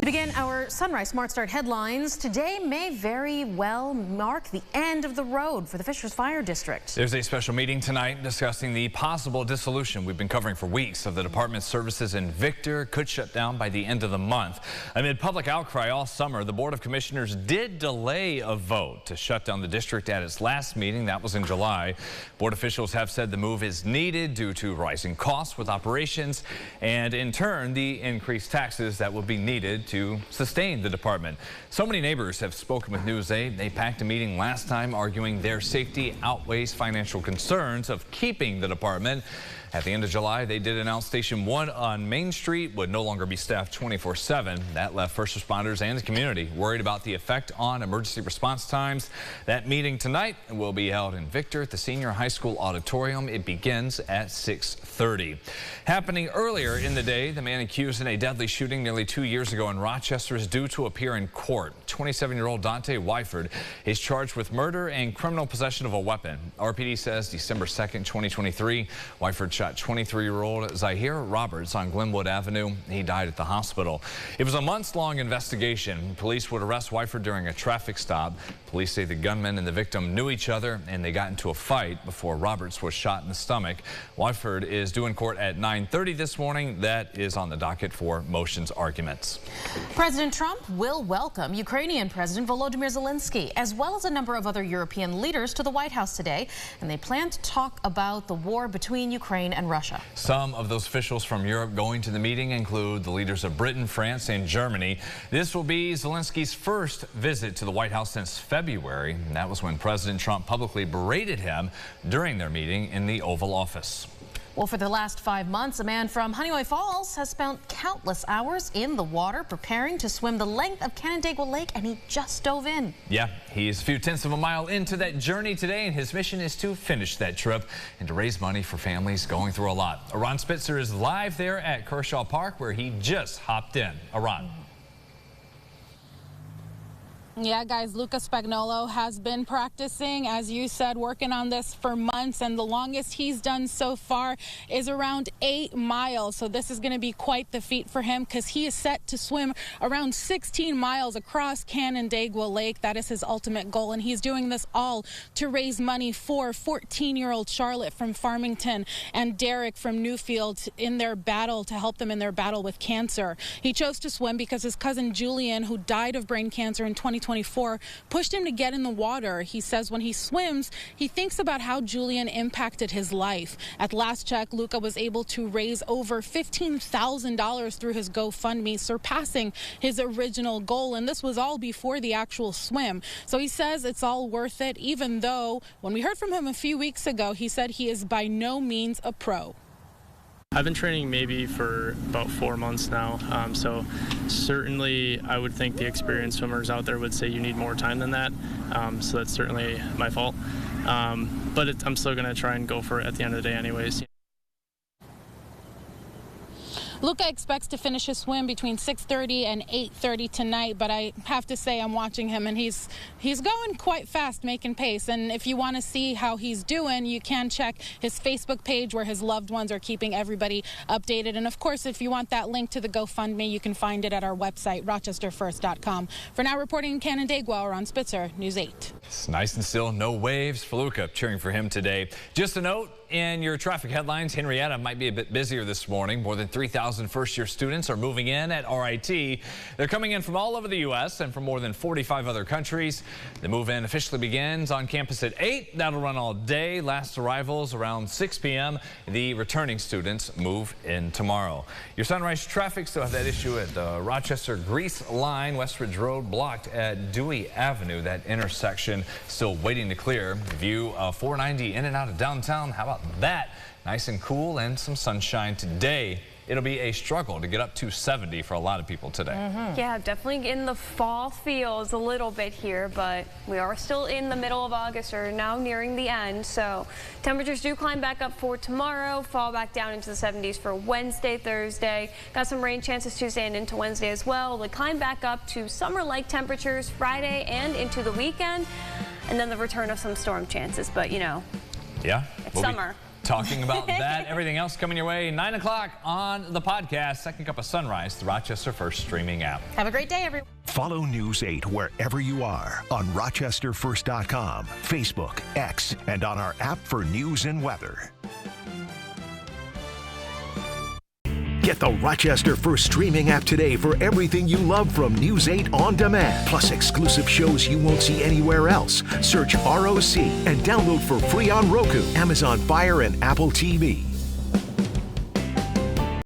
To begin our Sunrise Smart Start headlines, today may very well mark the end of the road for the Fishers Fire District. There's a special meeting tonight discussing the possible dissolution we've been covering for weeks of the department's services in Victor. Could shut down by the end of the month. Amid public outcry all summer, the Board of Commissioners did delay a vote to shut down the district at its last meeting. That was in July. Board officials have said the move is needed due to rising costs with operations and in turn the increased taxes that will be needed to sustain the department. So many neighbors have spoken with News 8. They packed a meeting last time arguing their safety outweighs financial concerns of keeping the department. At the end of July, they did announce Station 1 on Main Street would no longer be staffed 24/7. That left first responders and the community worried about the effect on emergency response times. That meeting tonight will be held in Victor at the Senior High School Auditorium. It begins at 6:30. Happening earlier in the day, the man accused in a deadly shooting nearly 2 years ago in Rochester is due to appear in court. 27-year-old Dante Wifford is charged with murder and criminal possession of a weapon. RPD says December 2nd, 2023, Wifford shot 23-year-old Zahir Roberts on Glenwood Avenue. He died at the hospital. It was a months-long investigation. Police would arrest Wifford during a traffic stop. Police say the gunman and the victim knew each other and they got into a fight before Roberts was shot in the stomach. Wifford is due in court at 9:30 this morning. That is on the docket for motions arguments. President Trump will welcome Ukrainian President Volodymyr Zelensky, as well as a number of other European leaders, to the White House today, and they plan to talk about the war between Ukraine and Russia. Some of those officials from Europe going to the meeting include the leaders of Britain, France, and Germany. This will be Zelensky's first visit to the White House since February. And that was when President Trump publicly berated him during their meeting in the Oval Office. Well, for the last 5 months, a man from Honeyway Falls has spent countless hours in the water preparing to swim the length of Canandaigua Lake, and he just dove in. Yeah, he's a few tenths of a mile into that journey today, and his mission is to finish that trip and to raise money for families going through a lot. Ron Spitzer is live there at Kershaw Park, where he just hopped in. Ron. Yeah, guys, Luca Spagnolo has been practicing, as you said, working on this for months, and the longest he's done so far is around 8 miles. So this is going to be quite the feat for him, because he is set to swim around 16 miles across Canandaigua Lake. That is his ultimate goal, and he's doing this all to raise money for 14-year-old Charlotte from Farmington and Derek from Newfield in their battle, to help them in their battle with cancer. He chose to swim because his cousin Julian, who died of brain cancer in 2024, pushed him to get in the water. He says when he swims, he thinks about how Julian impacted his life. At last check, Luca was able to raise over $15,000 through his GoFundMe, surpassing his original goal. And this was all before the actual swim. So he says it's all worth it, even though when we heard from him a few weeks ago, he said he is by no means a pro. I've been training maybe for about 4 months now, so certainly I would think the experienced swimmers out there would say you need more time than that, so that's certainly my fault, but I'm still going to try and go for it at the end of the day anyways. Luca expects to finish his swim between 6:30 and 8:30 tonight, but I have to say I'm watching him, and he's going quite fast, making pace. And if you want to see how he's doing, you can check his Facebook page, where his loved ones are keeping everybody updated. And of course, if you want that link to the GoFundMe, you can find it at our website, rochesterfirst.com. For now, reporting in Canandaigua, Ron Spitzer, News 8. It's nice and still, no waves for Luca. Cheering for him today. Just a note, in your traffic headlines, Henrietta might be a bit busier this morning. More than 3,000 first-year students are moving in at RIT. They're coming in from all over the U.S. and from more than 45 other countries. The move-in officially begins on campus at 8. That'll run all day. Last arrivals around 6 p.m. The returning students move in tomorrow. Your Sunrise traffic still have that issue at the Rochester Grease Line. Westridge Road blocked at Dewey Avenue. That intersection still waiting to clear. View 490 in and out of downtown. How about that? Nice and cool and some sunshine today. It'll be a struggle to get up to 70 for a lot of people today. Yeah, definitely in the fall feels a little bit here, but we are still in the middle of August, or now nearing the end. So temperatures do climb back up for tomorrow, fall back down into the 70s for Wednesday, Thursday. Got some rain chances Tuesday and into Wednesday as well. They climb back up to summer-like temperatures Friday and into the weekend, and then the return of some storm chances. But you know, yeah, it's summer. talking about that. Everything else coming your way, 9 o'clock on the podcast. Second Cup of Sunrise, the Rochester First streaming app. Have a great day, everyone. Follow News 8 wherever you are on RochesterFirst.com, Facebook, X, and on our app for news and weather. Get the Rochester First streaming app today for everything you love from News 8 on demand, plus exclusive shows you won't see anywhere else. Search ROC and download for free on Roku, Amazon Fire, and Apple TV.